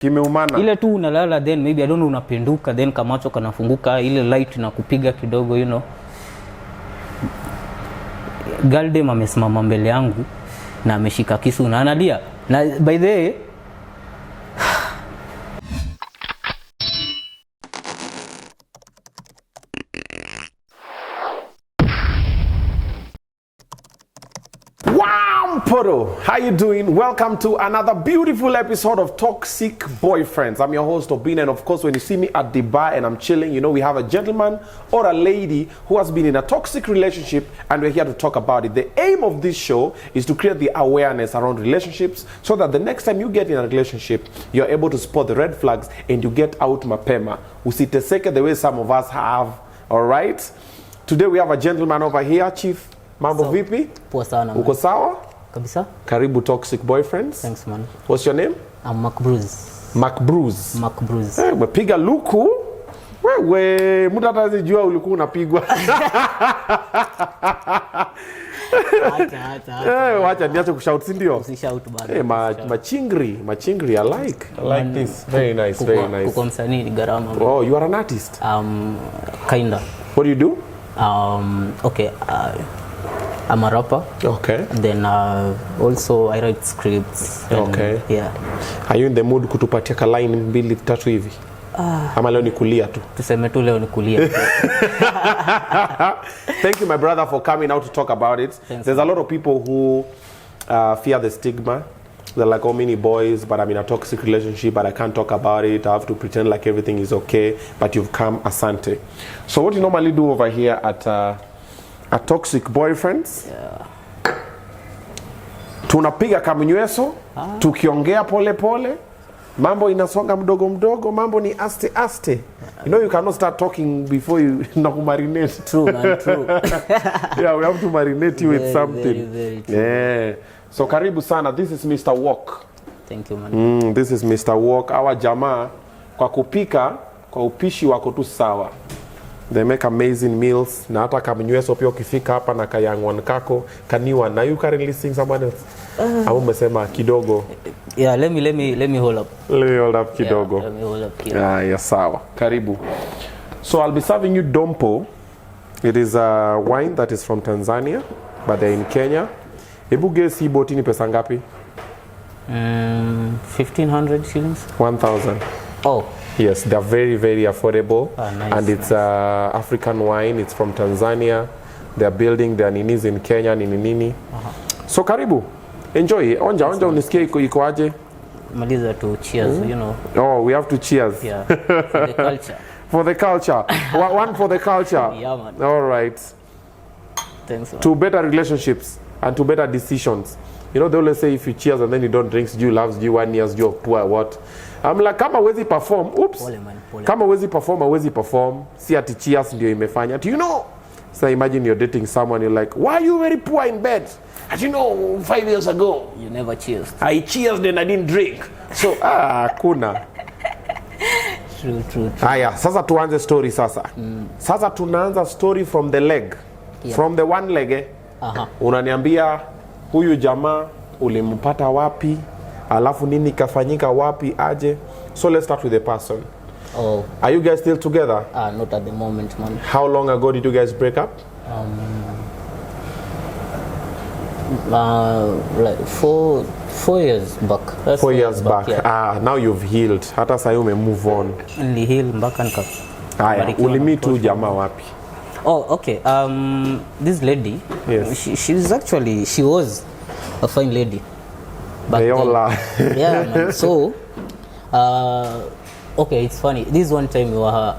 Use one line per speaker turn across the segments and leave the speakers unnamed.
Kimeumana.
Ile tu unalala then maybe I don't know unapinduka then kamacho kanafunguka ile light na kupiga kidogo you know. Galdem amesimama mbele yangu na ameshika kisu na analia. Na by the way
Poro, how you doing? Welcome to another beautiful episode of Toxic Boyfriends. I'm your host Obin, and of course when you see me at the bar and I'm chilling, you know we have a gentleman or a lady who has been in a toxic relationship and we're here to talk about it. The aim of this show is to create the awareness around relationships so that the next time you get in a relationship, you're able to spot the red flags and you get out mapema. Usiteseke the way some of us have, all right? Today we have a gentleman over here, Chief. Mambo vipi?
Poa sana.
Uko sawa?
Kabisa.
Karibu Toxic Boyfriends.
Thanks man.
What's your name?
I'm Mac Bruce.
Mac Bruce. Umepiga luku? Wewe mtu atajua ulikuwa unapigwa. Wacha niache kushout si ndio?
Usishout bado.
Machingri I like this. Very nice.
Uko msanii ni gharama.
Oh, you are an artist?
Kinda.
What do you do?
Okay, I'm a rapper.
Okay.
Then also I write scripts.
Okay.
Yeah.
Are you in the mood kutupatia ka line 2-3 hivi? Ama leo ni kulia tu.
Tuseme tu leo ni kulia.
Thank you my brother for coming out to talk about it.
Thanks.
There's a lot of people who fear the stigma. They're like, oh, many boys, but I'm in a toxic relationship, but I can't talk about it. I have to pretend like everything is okay, but you've come asante. So what you normally do over here at Toxic Boyfriends?
Yeah.
Tunapiga kamnyweso, tukiongea pole pole, mambo inasonga mdogo mdogo, mambo ni aste. You know you cannot start talking before you marinate.
True man, true.
Yeah, we have to marinate you with something.
Very true.
Yeah. So karibu sana, this is Mr. Walk.
Thank you man.
This is Mr. Walk. Our jamaa kwa kupika, kwa upishi wako tu sawa. They make amazing meals. Na hata kamnyweso pia ukifika hapa na kayangwan kako kaniwa. Na you currently sing someone else? Au umesema kidogo?
Yeah, let me hold up.
Let me hold up kidogo.
Yeah, let me hold up kidogo.
Yeah, sawa. Karibu. So I'll be serving you dompo. It is a wine that is from Tanzania, but they're in Kenya. Hebu guess hii boti ni pesa ngapi?
1,500 shillings.
1,000.
Oh.
Yes, they're very, very affordable.
Nice,
and it's African wine. It's from Tanzania. They're building their ninis in Kenya, nini. So karibu. Enjoy. Onja unisikie iko aje?
Maliza to cheers, you know.
Oh, we have to cheers.
Yeah. For the culture.
For the culture. One for the culture.
Yeah, man.
All right.
Thanks man.
To better relationships and to better decisions. You know, they always say if you cheers and then you don't drink, you loves you 1 year, you poor what? I'm like, kama wezi perform, oops.
Pole man, pole.
Kama wezi perform, si ati cheers ndio imefanya. Do you know? So imagine you're dating someone, you're like, why are you very poor in bed? As you know, 5 years ago,
you never cheers.
I cheers then I didn't drink. So, kuna.
True.
Aya, sasa tuanze story sasa. Sasa tunaanza story from the leg.
Yeah.
From the one leg. Unaniambia huyu jamaa ulimpata wapi? Alafu nini kafanyika wapi aje? So let's start with the person.
Oh.
Are you guys still together?
Not at the moment, man.
How long ago did you guys break up?
Like 4 years back. That's
4 years back.
Yeah.
Now you've healed. Hata sasa move on.
Only heal mpaka nika.
Haya, ulimit tu jamaa wapi?
Oh, okay. This lady,
yes.
She was a fine lady.
They all are.
Yeah, man. So, okay, it's funny. This one time,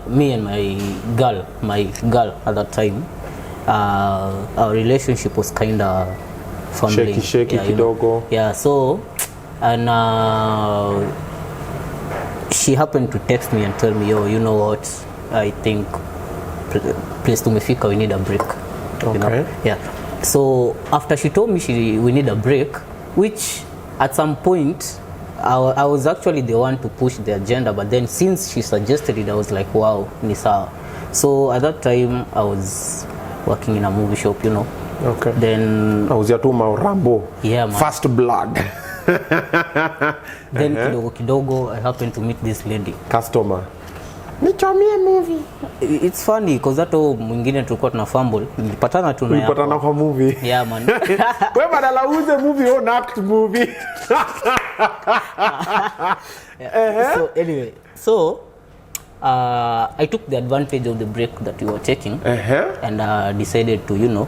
me and my girl at that time, our relationship was kind of fumbling.
Shaky,
yeah,
kidogo.
Yeah, so, and she happened to text me and tell me, oh, you know what, I think, please tumefika, we need a break.
Okay.
You know? Yeah. So, after she told me we need a break, which at some point, I was actually the one to push the agenda, but then since she suggested it, I was like, wow, ni sawa. So at that time, I was working in a movie shop, you know.
Okay.
Then
I was here to my Rambo.
Yeah, man.
First blood.
Then kidogo I happened to meet this lady.
Customer. Nichomie movie.
It's funny because hata mwingine tulikuwa tuna fumble. Nilipatana tu na yeye.
Nilipatana kwa movie.
Yeah man.
Wewe badala uze movie on act movie.
So anyway, I took the advantage of the break that we were taking and decided to, you know,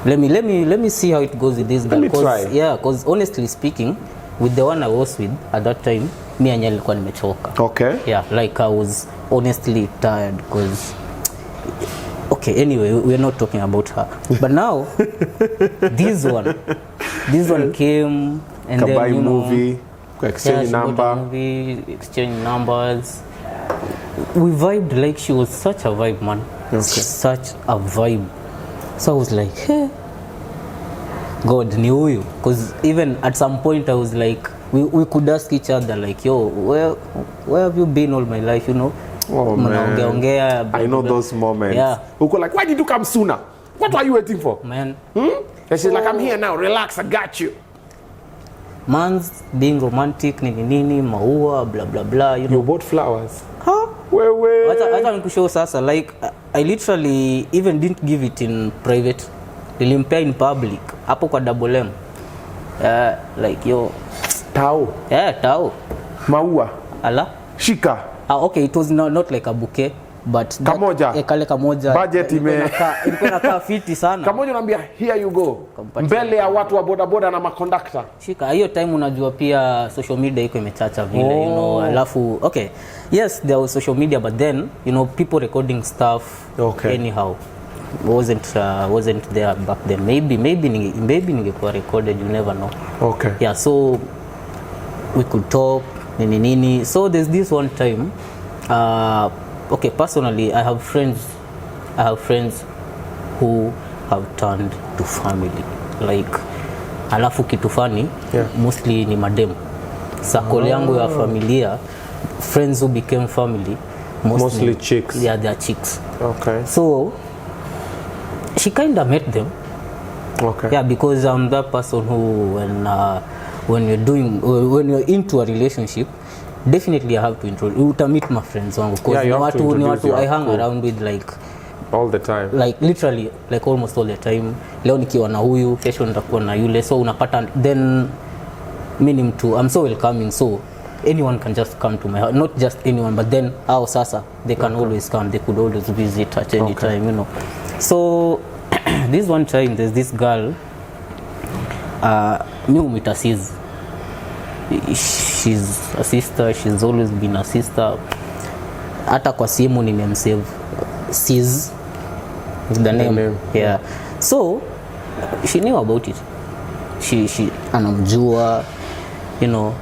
let me see how it goes with this girl. Yeah, because honestly speaking, with the one I was with at that time, me and nilikuwa nimechoka.
Okay.
Yeah, like I was honestly tired because okay, anyway, we're not talking about her. But now this one came and
Kabai
then, you know,
movie, exchange number.
Movie, exchange numbers. We vibed like she was such a vibe, man.
Okay.
Such a vibe. So I was like, hey, God ni huyu. Because even at some point I was like, we could ask each other like, yo, where have you been all my life, you know?
Oh man, I know those moments.
Yeah.
Uko like, why did you come sooner? What were you waiting for?
Man.
And she's like, I'm here now, relax, I got you.
Man's being romantic, nini, maua, blah, blah, blah, you know.
You bought flowers?
Huh?
Wewe.
Hata nikushow sasa, like, I literally even didn't give it in private. Nilimpea in public. Hapo kwa Double M. Like, yo.
Tao.
Yeah, tao.
Maua.
Ala?
Shika.
Okay, it was not like a bouquet, but
kamoja.
Kale kamoja.
Budget
ilikuwa inakaa fiti sana.
Kamoja unaambia here you go. Mbele ya watu wa bodaboda na makondakta.
Shika, hiyo time unajua pia social media iko imechacha vile, you know, alafu okay. Yes, there was social media, but then, you know, people recording stuff anyhow. Wasn't there back then. Maybe ningekuwa recorded, you never know.
Okay.
Yeah, so we could talk nini. So there's this one time, okay, personally I have friends who have turned to family, like alafu kitu funny, mostly ni madem. Circle yangu ya familia, friends who became family,
mostly chicks.
Yeah, they're chicks.
Okay.
So she kind of met them.
Okay.
Yeah, because I'm that person who when you're into a relationship, definitely I have to introduce meet my friends wangu, because ni watu I hang around with like
all the time,
like literally like almost all the time. Leo nikiwa na huyu, kesho nitakuwa na yule, so unapata then meaning to I'm so welcoming, so anyone can just come to my house, not just anyone, but then sasa they can always come, they could always visit at any time, you know. So this one time there's this girl, mi umita Sis. She's a sister, she's always been a sister. Hata kwa simu nimemsave Sis is the name. Yeah. So she knew about it. She anamjua, you know.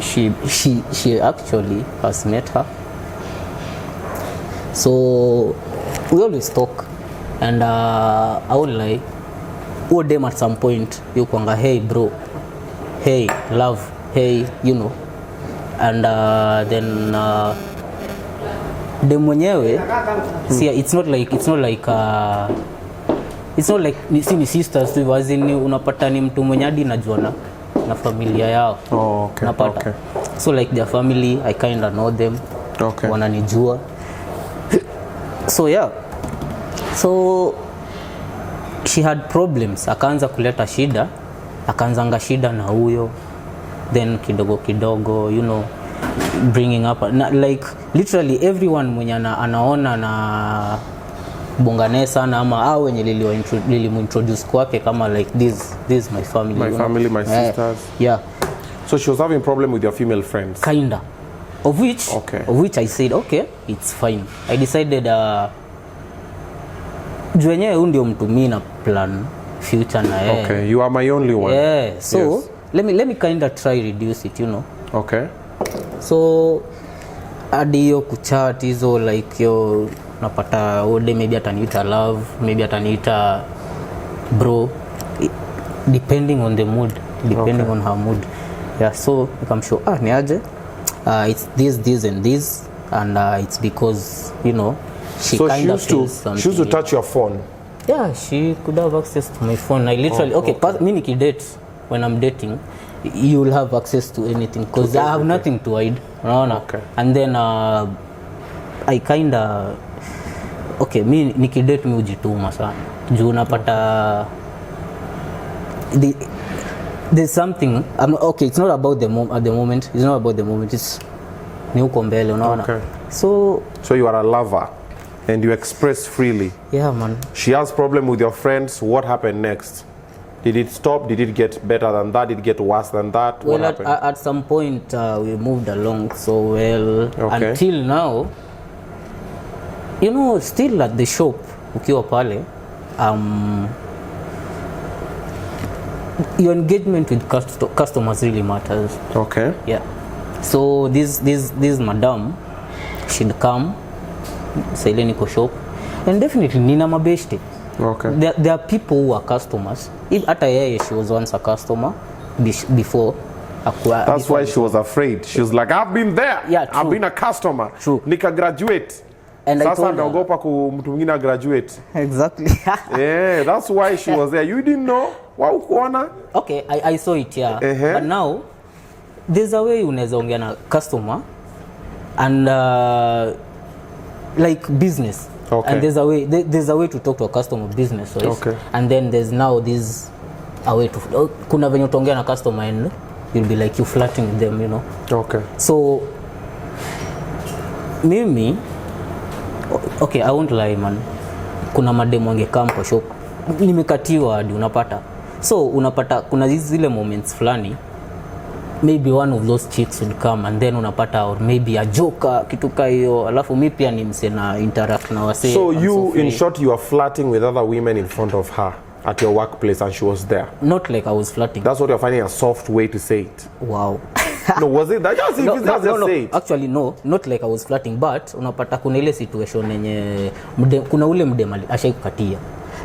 She actually has met her. So we always talk, and I would like all them at some point you kwanga, hey bro, hey love, hey, you know, and then dem mwenyewe see, it's not like ni sisters tu, as in unapata ni mtu mwenye hadi najua na familia yao. Napata. Okay. So like their family, I kind of know them.
Okay.
Wananijua. So yeah. So she had problems. Akaanza kuleta shida. Akaanzanga shida na huyo. Then kidogo, you know, bringing up like literally everyone mwenye anaona na bongane sana ama wenye nilimuintroduce kwake kama like this my family,
my family, my sisters.
Yeah.
So she was having problem with your female friends.
Kinda. Of which I said, okay, it's fine. I decided juenyewe huyu ndio mtu mimi na plan future na yeye.
Okay, you are my only one.
Yeah. So yes. let me kinda try reduce it, you know.
Okay.
So hadi hiyo kuchat hizo like yo napata ode, maybe ataniita love, maybe ataniita bro, depending on the mood, depending on her mood. Yeah, so I'm sure ni aje, it's this and it's because, you know, she kind of feels something.
She used to touch your phone
Yeah, she could have access to my phone. I literally me nikidate, when I'm dating, you will have access to anything because I have nothing to hide.
Okay.
And then I kinda mi nikidate mi ujituma sana. Juu unapata there's something it's not about at the moment. It's not about the moment. It's ni uko mbele unaona.
Okay.
So
you are a lover and you express freely.
Yeah, man.
She has problem with your friends. What happened next? Did it stop? Did it get better than that? Did it get worse than that?
Well,
what happened?
At some point we moved along so well until now. You know, still at the shop ukiwa pale your engagement with customers really matters.
Okay.
Yeah. So this madam, she'd come, say niko shop, and definitely nina mabeshte.
Okay.
There are people who are customers. If hata yeye she was once a customer before.
That's why she was afraid. She was like, I've been there.
Yeah, true.
I've been a customer.
True.
Nika graduate.
And
sasa ndaogopa mtu mwingine graduate.
Exactly.
Yeah, that's why she was there. You didn't know? Waukuona?
Okay, I saw it, yeah. But now there's a way unaweza ongea na customer and like business.
Okay.
And there's a way to talk to a customer business, right?
Okay.
And then there's now this a way to kuna venye utaongea na customer and you'll be like you flirting with them, you know.
Okay.
So mimi I won't lie, man. Kuna mademo wangekaa kwa shop. Nimekatiwa hadi unapata. So unapata kuna zile moments fulani, maybe one of those chicks would come and then unapata, or maybe a joker kituka hiyo, alafu mimi pia ni mse na interact na wase.
So you in short you are flirting with other women in front of her at your workplace and she was there?
Not like I was flirting.
That's what you're finding a soft way to say it.
Wow.
No, was it that? Just
No.
say it.
Actually no, not like I was flirting, but unapata kuna ile situation yenye kuna ule mdem ashaikukatia.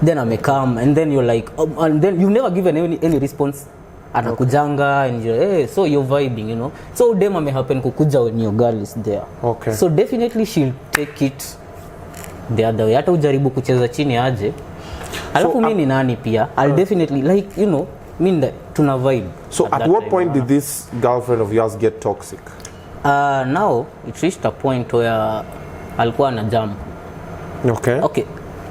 Then amekam and then you're like and then you've never given any response. Anakujanga and you're so you're vibing, you know. So dem happen kukuja when your girl is there.
Okay.
So definitely she'll take it the other way. Hata ujaribu kucheza chini aje. Alafu mimi ni nani pia? I'll definitely like, you know, mean that tuna vibe.
So at what time, point did this girlfriend of yours get toxic?
Now it reached a point where alikuwa na jam. Okay.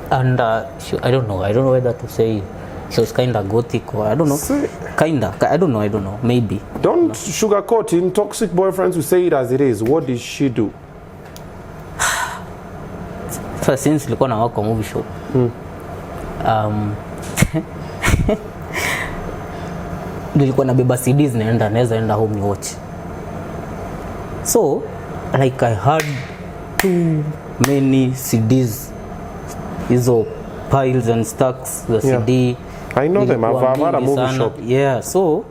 And I don't know whether to say she was kind of gothic or I don't know. I don't know. Maybe.
Don't sugarcoat in toxic boyfriends who say it as it is. What did she do?
So since nilikuwa na wako movie shop. Nilikuwa nabeba CDs naweza enda home ni watch. So like I had too many CDs, hizo piles and stacks the CD.
I know them. I've had a movie shop.
Yeah, so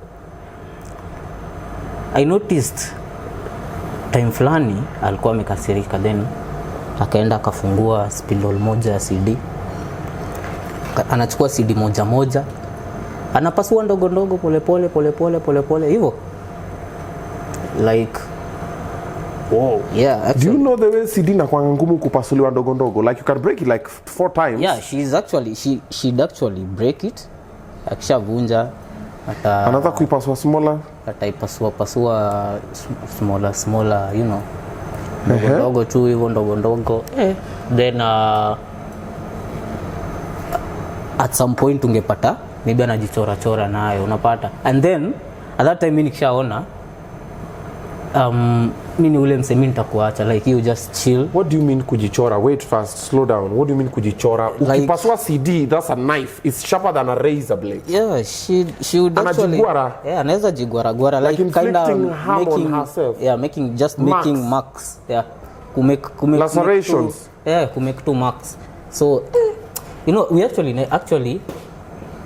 I noticed time fulani alikuwa amekasirika, then akaenda akafungua spindle moja ya CD, anachukua CD moja anapasua ndogo pole hivyo like wow. Yeah, actually.
Do you know the way CD na kwa ngumu kupasuliwa ndogo like you can break it like 4 times?
Yeah, she'd actually break it. Akishavunja
another kuipasua smaller,
ataipasua smaller, you know. Ndogo tu hivyo ndogo. Then at some point ungepata maybe anajichora nayo unapata. And then at that time mimi nikishaona mimi ule msemi nitakuacha, like you just chill.
What do you mean kujichora? Wait first, slow down. What do you mean kujichora?
Like,
ukipasua CD, that's a knife. It's sharper than a razor blade.
Yeah, she would actually. Yeah, anaweza jigwara
like kind of harm on herself.
Yeah, making marks. Yeah, kumake
lacerations.
Kumake 2 marks. So you know, we actually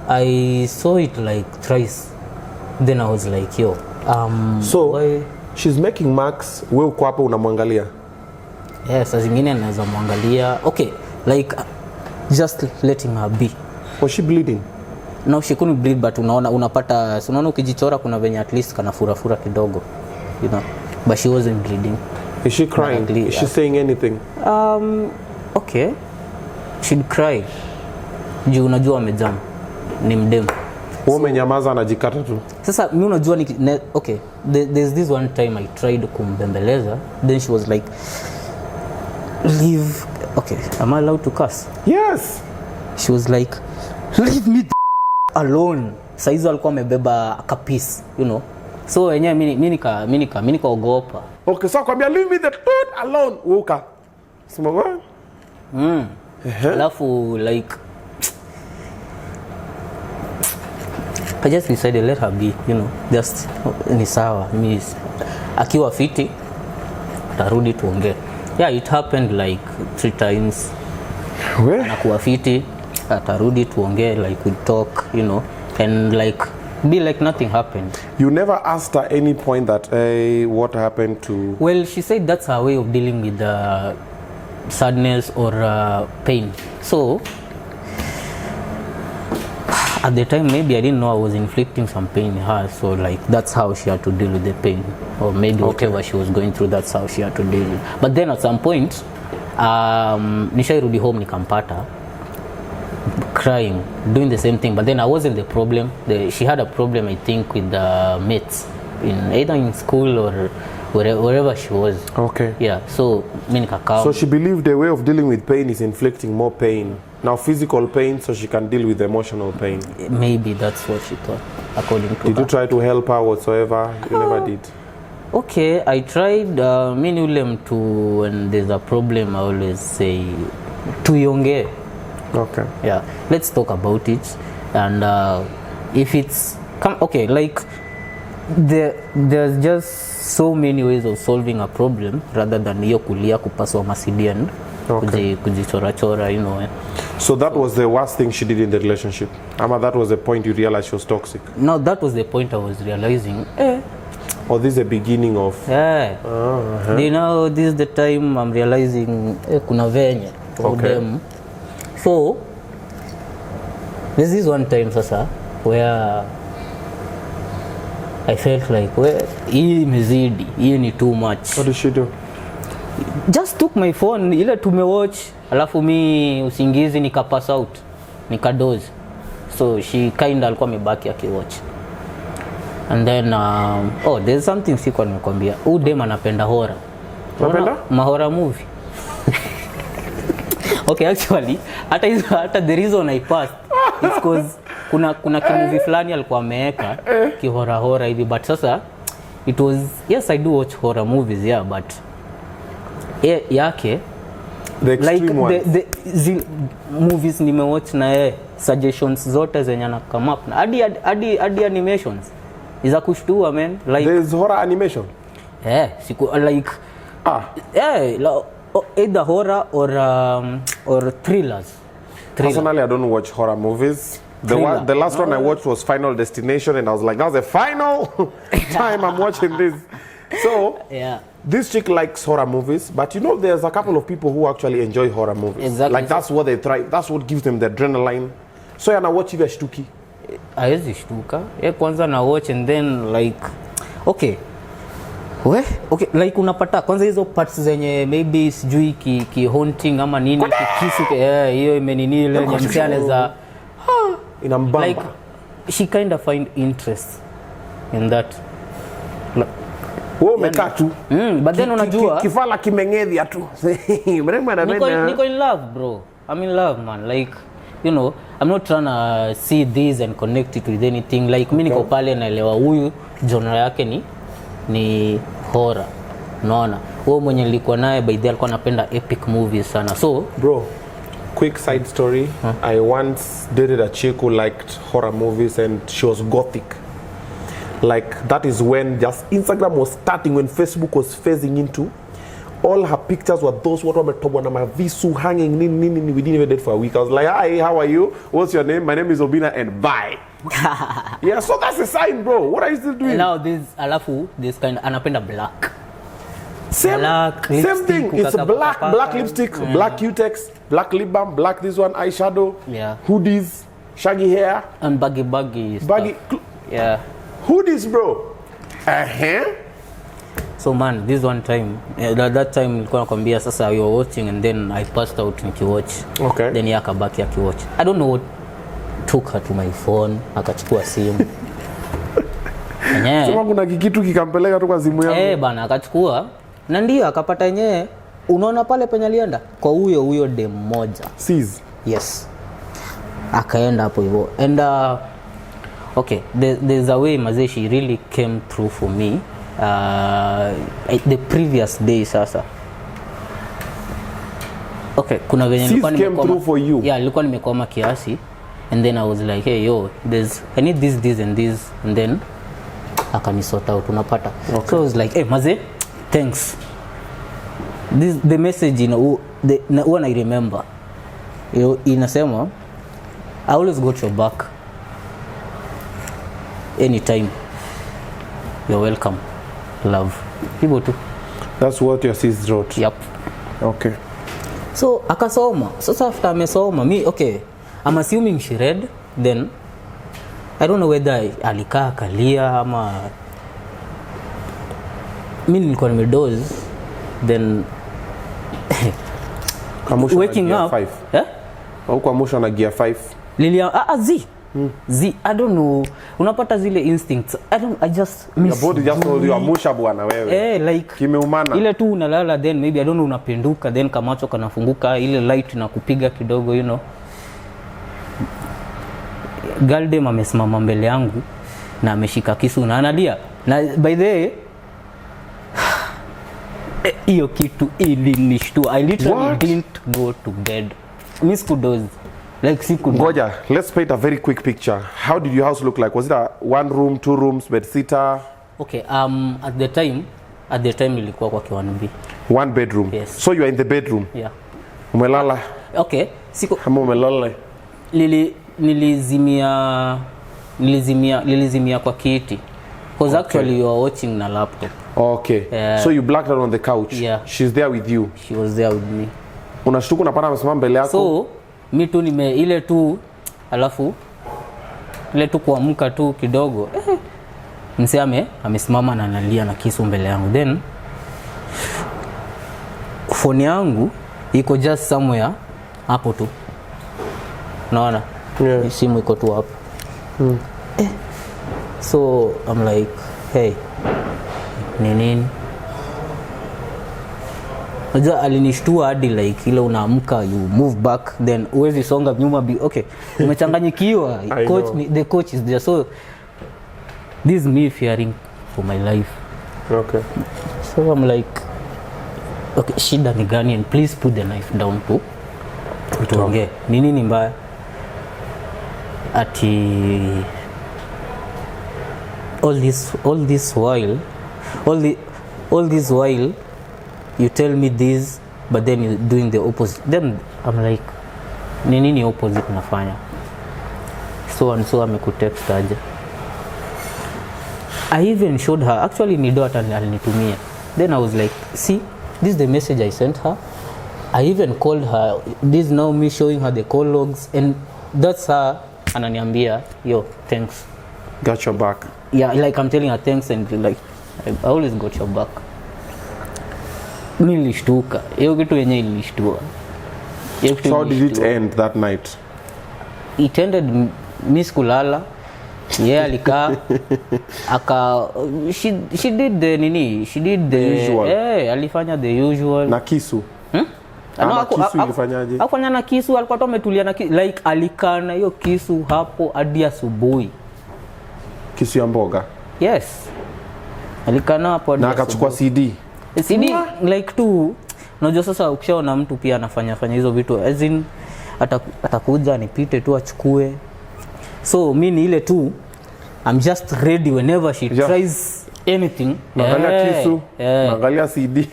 I saw it like thrice. Then I was like, yo,
so
why?
She's making marks, wewe uko hapo unamwangalia.
Yes, as zingine naweza muangalia. Okay, like just letting her be.
Was she bleeding?
No, she couldn't bleed, but unaona ukijichora kuna venye at least kana fura kidogo, you know, but she wasn't bleeding.
Is she crying? Is she saying anything?
Okay, she'd cry Juu unajua amejam. Ni mdem.
Wewe umenyamaza anajikata tu.
Sasa mimi unajua okay, there's this one time I tried kumbembeleza, then she was like, leave. Okay, am I allowed to cuss?
Yes.
She was like, leave me alone. Saizi alikuwa amebeba kapisi, you know. So wenyewe mimi nikaogopa.
Okay, so kwambia leave me the dude alone. Uka. Sema wewe?
Alafu like I just decided let her be, you know. Just ni sawa. Mimi akiwa fiti tarudi tuongee. Yeah, it happened like 3 times.
Where?
Anakuwa fiti, atarudi tuongee, like we talk, you know, and like be like nothing happened.
You never asked her any point that, hey, what happened to...
Well, she said that's her way of dealing with the sadness or pain. So at the time, maybe I didn't know I was inflicting some pain in her, so like that's how she had to deal with the pain, or maybe whatever she was going through, that's how she had to deal with. But then at some point, nishairudi home nikampata crying, doing the same thing, but then I wasn't the problem. She had a problem, I think, with the mates, either in school or wherever she was.
Okay.
Yeah, so mimi nikakaa.
So she believed the way of dealing with pain is inflicting more pain. Now physical pain, so she can deal with the emotional pain.
Maybe that's what she thought, according to her.
Did you try to help her whatsoever? You never did.
Okay, I tried. Many ule mtu, when there's a problem, I always say, tuiongee.
Okay.
Yeah, let's talk about it. And if it's okay, like there's just so many ways of solving a problem rather than hiyo kulia kupaswa masidi and kujichora, you know.
So that was the worst thing she did in the relationship? Ama that was the point you realized she was toxic?
No, that was the point I was realizing.
Or this is the beginning of...
Yeah. You know, this is the time I'm realizing kuna venye.
Okay.
So, there's this one time sasa where I felt like, hii imezidi, hii ni too much.
What did she do?
Just took my phone, ile tumewatch, alafu mi usingizi nikapass out, nikadoze. So she kinda alikuwa amebaki akiwatch. And then there's something sikuwa nimekwambia. Huyu dem anapenda horror.
Anapenda?
Mahorror movie. Okay, actually, hata the reason I passed is because kuna kimovie fulani alikuwa ameweka kihorror hivi, but sasa it was, yes, I do watch horror movies, yeah, but yake
the extreme
like
ones.
the movies nimewatch na suggestions zote zenye na come up na hadi animations iza kushtua, man, like
there's horror animation.
siku like either horror or thrillers.
Personally, I don't watch horror movies. The last one I watched was Final Destination, and I was like, that's the final time I'm watching this. So
yeah,
this chick likes horror movies, but you know, there's a couple of people who actually enjoy horror movies.
Exactly.
Like that's what they try. That's what gives them the adrenaline. So yana watch hivi shtuki.
Hawezi shtuka. Kwanza na watch and then like okay, like unapata kwanza hizo parts zenye maybe sijui ki haunting ama nini kikisu hiyo imenini ile nyamsiane za
inambamba.
Like she kind of find interest in that.
Wewe umekaa tu.
But then unajua
kifala kimengedhia tu.
Niko in love, bro. I'm in love, man. Like, you know, I'm not trying to see this and connect it with anything. Like mimi niko pale naelewa huyu genre yake ni horror. Unaona? Wewe mwenye nilikuwa naye by the way alikuwa anapenda epic movies sana. So,
bro, quick side story. I once dated a chick who liked horror movies and she was Gothic. Like that is when just Instagram was starting, when Facebook was phasing into. All her pictures were those what wametobwa na mavisu hanging nini. We didn't even date for a week. I was like, hi, how are you? What's your name? My name is Obina, and bye. Yeah, so that's a sign, bro. What are you still doing?
Now this kind of anapenda black.
Same thing. It's black lipstick, black Q-tex, black lip balm, black this one eyeshadow, hoodies, shaggy hair,
and baggy stuff. Yeah.
Hoodies, bro.
So man, this one time, that time nilikuwa nakwambia sasa we were watching and then I passed out nikiwatch.
Okay.
Then yakabaki akiwatch. I don't know what took her to my phone, akachukua simu.
Sema kuna kitu kikampeleka tu kwa simu yangu.
Bana akachukua na ndio akapata yenyewe. Unaona pale penye alienda kwa huyo dem moja.
Sis.
Yes. Akaenda hapo hivyo. And okay, there's a way mazee she really came through for me. The previous day sasa. Okay, kuna venye
nilikuwa nimekoma. Came through for you.
Yeah, nilikuwa nimekoma kiasi and then I was like, hey yo, I need this and this and then akanisort out unapata. Okay. So I was like, hey mazee, thanks. The message when I remember inasema I always got your back anytime. You're welcome. Love. Hivyo tu.
That's what your sis wrote.
Yep.
Okay.
So akasoma. Sasa after amesoma okay, I'm assuming she read, then I don't know whether alikaa kalia ama mimi nilikuwa nimedoze, then waking up.
Au kwa mwisho na gear 5.
Lilia I don't know. Unapata zile instincts. I just miss.
Your body just told you amusha bwana wewe.
Like
kimeumana.
Ile tu unalala then maybe I don't know unapenduka then kamacho kanafunguka ile light na kupiga kidogo you know. Galdem amesimama mbele yangu na ameshika kisu na analia. Na by the way hiyo kitu ilinishtua. I literally didn't go to bed. Miss kudoze. Like siku
ngoja, let's paint a very quick picture. How did your house look like? Was it a 1 room, 2 rooms, bed sitter?
Okay, at the time nilikuwa kwa K1B.
1 bedroom.
Yes.
So you are in the bedroom?
Yeah.
Umelala?
Okay, siku
kama umelala.
Nilizimia kwa kiti. Because actually you are watching na laptop.
Okay. So you blacked out on the couch.
Yeah.
She's there with you.
She was there with me.
Unashtuka unapata amesimama mbele yako.
So mi tu ile tu alafu ile tu kuamka tu kidogo mseme amesimama na analia na kisu mbele yangu, then phone yangu iko just somewhere hapo tu naona.
Yeah.
Simu iko tu hapo. So I'm like, hey, nini Unajua alinishtua hadi like ile unaamka you move back then uwezi songa nyuma okay umechanganyikiwa. The coach is there, so this is me fearing for my life.
Okay.
So I'm like, okay, shida ni gani, and please put the knife down to tuongee nini mbaya. Ati all this while you tell me this but then you're doing the opposite. Then I'm like, nini opposite nafanya? So and so amekutext aje. I even showed her, actually ni dot alinitumia. Then I was like, see, this is the message I sent her. I even called her. This is now me showing her the call logs, and that's her ananiambia, yo, thanks.
Got your back.
Yeah, like I'm telling her thanks, and like I always got your back. Nilishtuka. Hiyo kitu yenyewe ilishtua.
So how did it end that night?
It ended miss kulala. Yeah, alikaa she did the nini? She did the
usual.
Alifanya the usual.
Na kisu.
No,
kisu ilifanyaje?
Hakufanya na kisu, alikuwa tu ametulia na like alikaa na hiyo kisu hapo hadi asubuhi.
Kisu ya mboga.
Yes. Alikaa na hapo hadi.
Na akachukua CD.
CD like tu unajua sasa ukishaona mtu pia anafanya hizo vitu as in atakuja nipite tu achukue. So mimi ile tu I'm just ready whenever she tries anything.
Naangalia kisu, naangalia CD.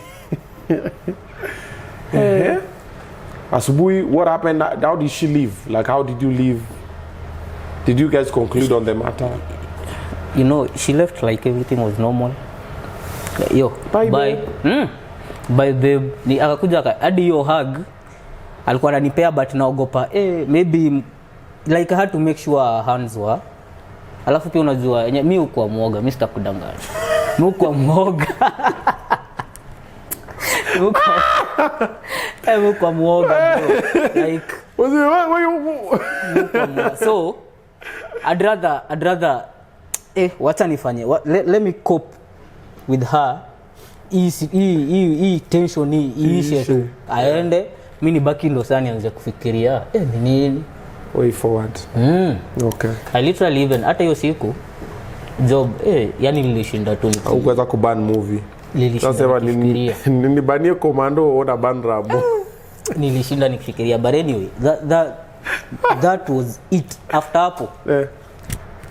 Asubuhi, what happened? How did she leave? Like, how did you leave? Did you guys conclude on the matter?
You know, she left like everything was normal. Like, yo, bye. Bye babe. Ni akakuja hadi yo hug. Alikuwa ananipea but naogopa maybe like I had to make sure her hands were. Alafu pia unajua mimi uko mwoga, mimi sitakudanganya. Mimi uko mwoga. Kwa muoga bro. Like so I'd rather wacha nifanye let me cope with her. Hii tension iishe tu. Aende mimi nibaki ndo sana nianze kufikiria ni nini
way forward. Okay.
I literally even hata hiyo siku job yani nilishinda tu
ukuweza kuban movie. Sasa nibanie commando ona ban Rambo.
Nilishinda nikifikiria but anyway that was it. After hapo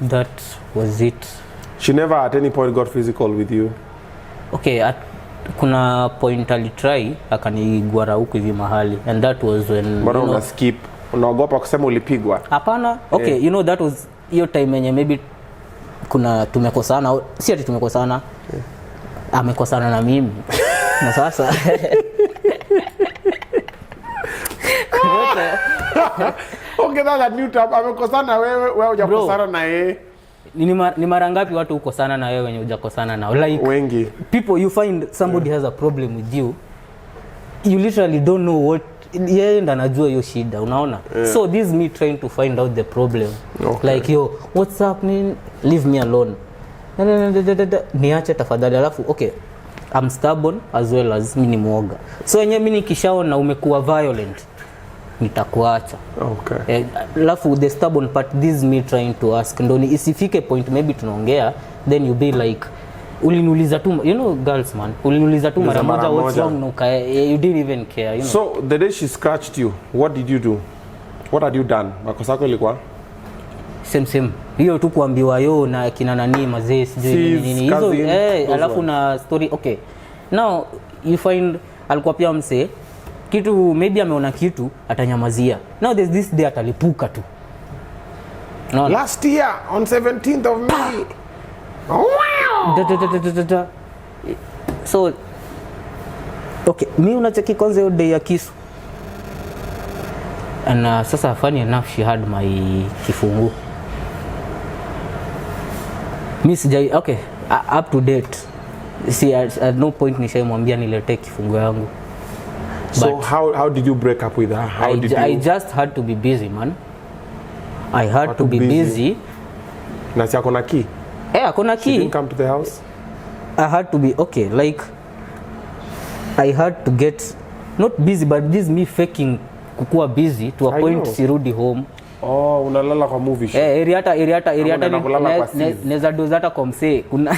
that was it.
She never at any point got physical with you?
Okay, kuna point alitry akanigwara huko hivi mahali and that was when
bado una skip unaogopa kusema ulipigwa?
Hapana. Okay, you know that was hiyo time yenye maybe kuna tumekosana, si ati tumekosana, amekosana na mimi na sasa
okay, that's a new term. Amekosana wewe hujakosana na yeye.
Ni mara ngapi watu hukosana na wewe wenye hujakosana nao? Like
wengi.
People you find somebody has a problem with you. You literally don't know what yeye ndo anajua hiyo shida, unaona? So this me trying to find out the problem. Okay. Like yo, what's happening? Leave me alone. Niache tafadhali. Alafu okay, I'm stubborn as well as mimi ni muoga. So yenyewe mimi nikishaona umekuwa violent nitakuacha.
Okay.
Alafu the stubborn part, this me trying to ask ndo ni isifike point maybe tunaongea then you be like uliniuliza tu, you know girls man, uliniuliza tu mara moja what's wrong, no you didn't even care, you know.
So the day she scratched you, what did you do? What had you done? Makosa yako ilikuwa
same hiyo tu kuambiwa yo na kina nani mazee sijui nini hizo alafu na story. Okay, now you find alikuwa pia mse kitu maybe ameona kitu atanyamazia. Now there's this day atalipuka tu.
No. Last year on 17th of May.
Wow. So okay, mimi unacheki kwanza hiyo day ya kisu. And sasa funny enough she had my kifungu. Mimi sijai okay, up to date. See at no point nishaimwambia niletee kifungu yangu.
So how did you break up with her?
I just had to be busy, man. I had to be busy.
Na si akona key?
Akona key.
She didn't come to the house?
I had to be okay, like I had to get not busy but this me faking kukua busy to a point sirudi home.
Oh, unalala kwa movie show.
Eriata neza dozata kwa msee. Kuna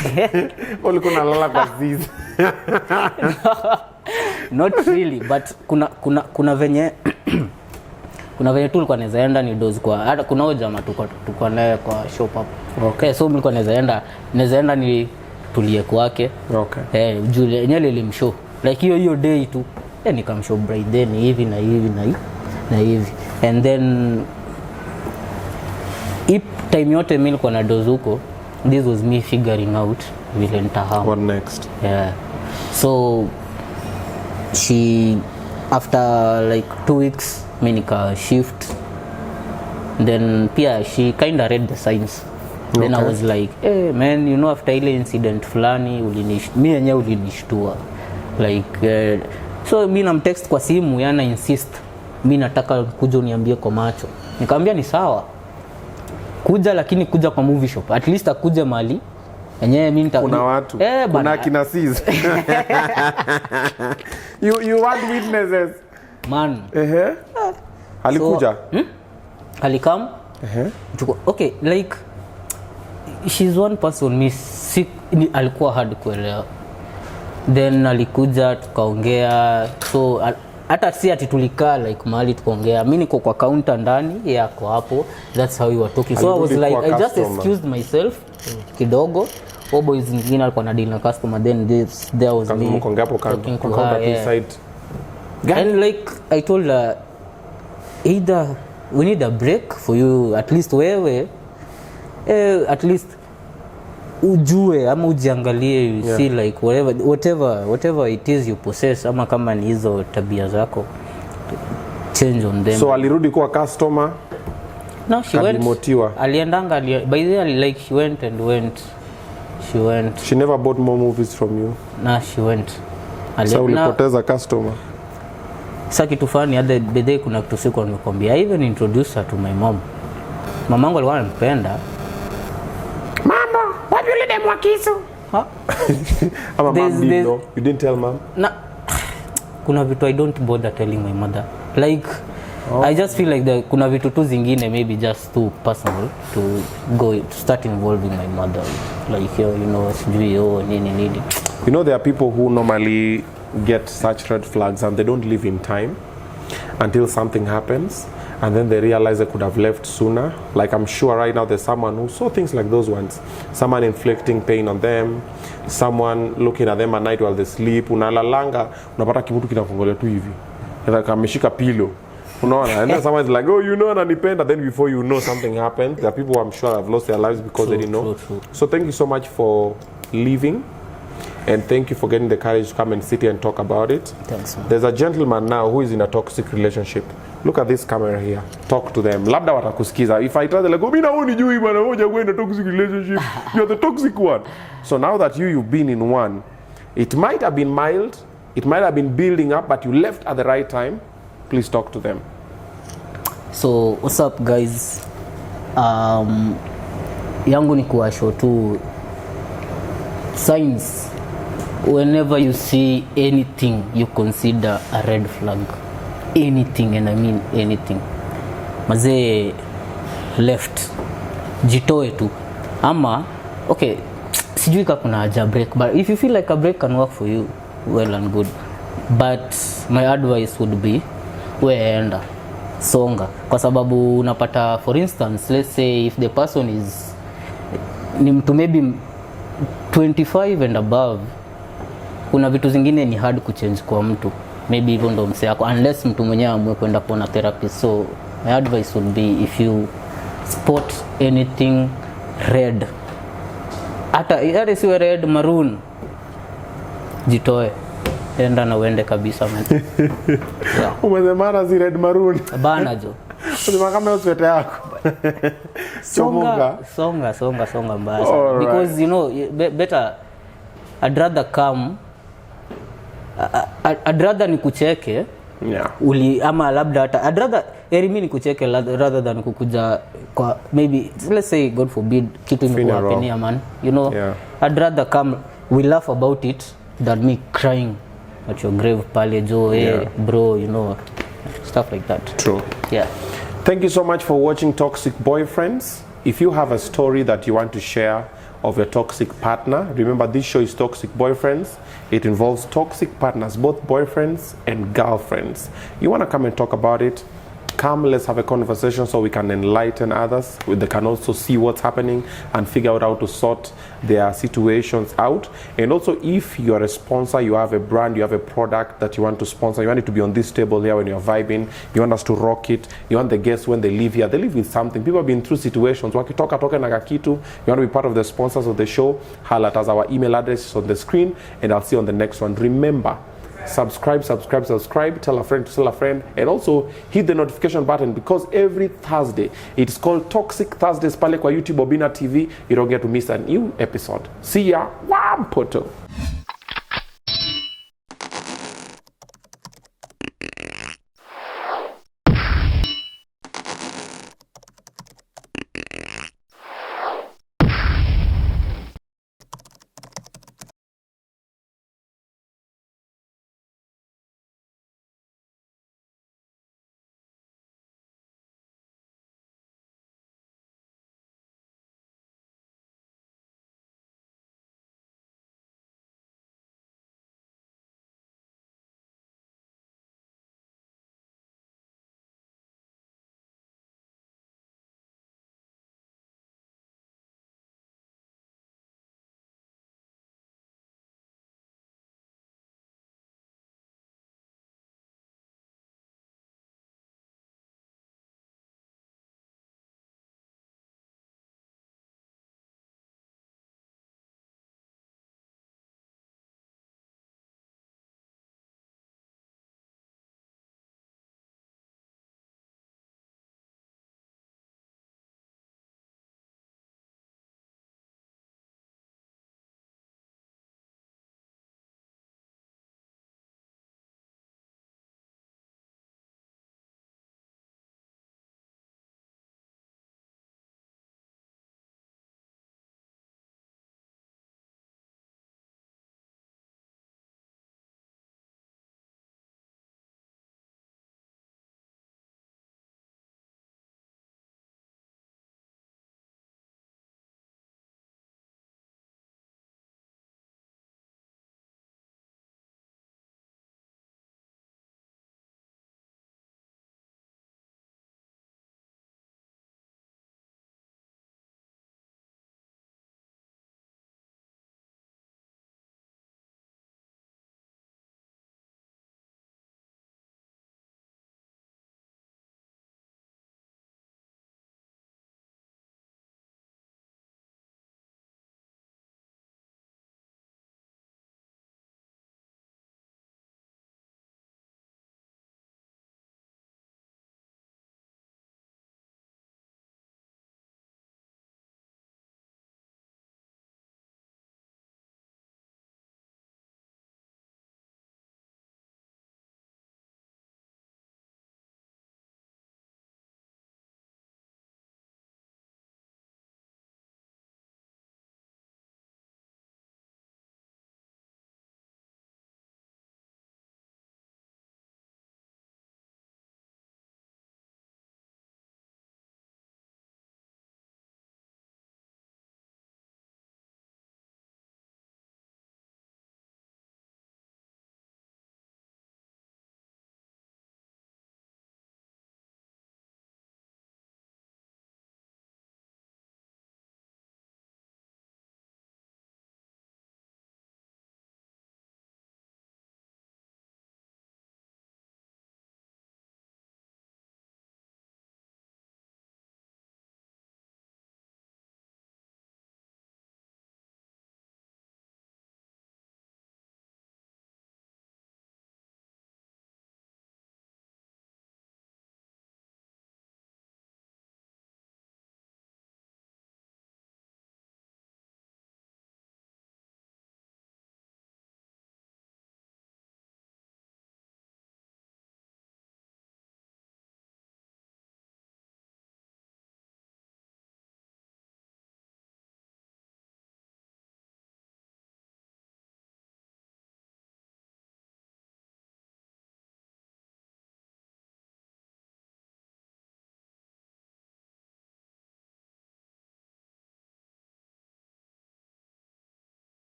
ulikuwa unalala kwa zizi.
Not really, but kuna venye kuna venye tu nilikuwa naweza enda ni doze kwa hata kuna hoja jamaa tulikuwa naye kwa shop hapo. Okay, so nilikuwa naweza enda ni tulie kwake.
Okay.
Jule yenyewe nilimshow like hiyo day tu nikamshow bride then hivi na hivi na hivi and then time yote mimi nilikuwa na doze huko. This was me figuring out vile nitahama.
What next?
Yeah. So she after like 2 weeks mimi nika shift, then pia she kind of read the signs. Then I was like hey man, you know after ile incident fulani mimi yenyewe ulinishtua like so mimi namtext kwa simu yana insist mimi nataka kuja uniambie kwa macho. Nikamwambia ni sawa kuja, lakini kuja kwa movie shop at least akuje mali yenyewe mimi
kuna watu kuna kina sis you want witnesses
man.
Alikuja
alikam okay, like she's one person me sick alikuwa hard kuelewa, then alikuja tukaongea. So hata si ati tulikaa like mahali tukaongea, mimi niko kwa counter ndani yako hapo, that's how we were talking. So I was like I just excused myself kidogo. Boys nyingine alikuwa na deal na customer, then there was me talking to her side. And like I told her either we need a break for you, at least wewe at least ujue ama ujiangalie, you see like whatever it is you possess, ama kama ni hizo tabia zako change on them.
So alirudi kuwa customer?
No, she went. Aliendanga by the way, like she went. She never
bought more movies from you?
Nah, she went.
Sasa ulipoteza customer.
Sasa kitu fani hadi bidii kuna kitu siku nimekwambia. I even introduced her to my mom. Mamangu alikuwa anampenda. Mambo, wapi yule demu wa Kisu?
Ama mom didn't know. You didn't tell mom?
Na kuna vitu I don't bother telling my mother. Like I just feel like kuna vitu tu zingine maybe just too personal to start involving my mother. Like you know, sijui nini.
You know, there are people who normally get such red flags and they don't leave in time until something happens, and then they realize they could have left sooner. Like I'm sure right now there's someone who saw things like those ones. Someone inflicting pain on them, someone looking at them at night while they sleep. Unalalanga, unapata kibutu kinafungolia tu hivi. Like ameshika pillow. Unaona? And then someone is like, oh, you know, ananipenda. Then before you know something happened. There are people who I'm sure have lost their lives because they didn't know.
True.
So thank you so much for leaving. And thank you for getting the courage to come and sit here and talk about it.
Thanks, man.
There's a gentleman now who is in a toxic relationship. Look at this camera here. Talk to them. Labda watakusikiza. If I tell them, like, oh, mina huni jui bana moja kwa in a toxic relationship. You're the toxic one. So now that you've been in one, it might have been mild, it might have been building up, but you left at the right time. Please talk to them.
So, what's up, guys? Yangu ni kuwashow tu signs. Whenever you see anything you consider a red flag, anything, and I mean anything, mazee left, jitoe tu. Ama okay, sijui kama kuna haja break, but if you feel like a break can work for you, well and good. But my advice would be weenda songa, kwa sababu unapata, for instance, let's say if the person is ni mtu maybe 25 and above, kuna vitu zingine ni hard kuchange kwa mtu, maybe hivyo ndo mse yako, unless mtu mwenyewe amue kwenda kuona therapist. So my advice would be, if you spot anything red, hata siwe red, maroon, jitoe, enda na uende kabisa, man. Yeah.
Umezemana zi red maroon
bana jo.
Unasema kama hiyo sweta yako.
Songa mbaya. Because you know, better I'd rather come, I'd rather nikucheke, yeah, ama labda hata I'd rather mimi nikucheke rather than kukuja kwa maybe, let's say God forbid kitu imekuhapenia, man, you know, yeah. I'd rather come, we laugh about it than me crying at your grave pale jo, yeah, bro, you know, stuff like that. True. Yeah.
Thank you so much for watching Toxic Boyfriends. If you have a story that you want to share of your toxic partner, remember this show is Toxic Boyfriends. It involves toxic partners, both boyfriends and girlfriends. You want to come and talk about it? Come, let's have a conversation so we can enlighten others. They can also see what's happening and figure out how to sort their situations out. And also, if you're a sponsor, you have a brand, you have a product that you want to sponsor, you want it to be on this table here when you're vibing, you want us to rock it, you want the guests when they leave here, they leave with something. People have been through situations. Wakitoka na kitu, you want to be part of the sponsors of the show, highlight us. Our email address is on the screen, and I'll see you on the next one. Remember, subscribe, tell a friend to tell a friend, and also hit the notification button, because every Thursday, it's called Toxic Thursdays pale kwa YouTube Obina TV. You don't get to miss a new episode. See ya, Wampoto.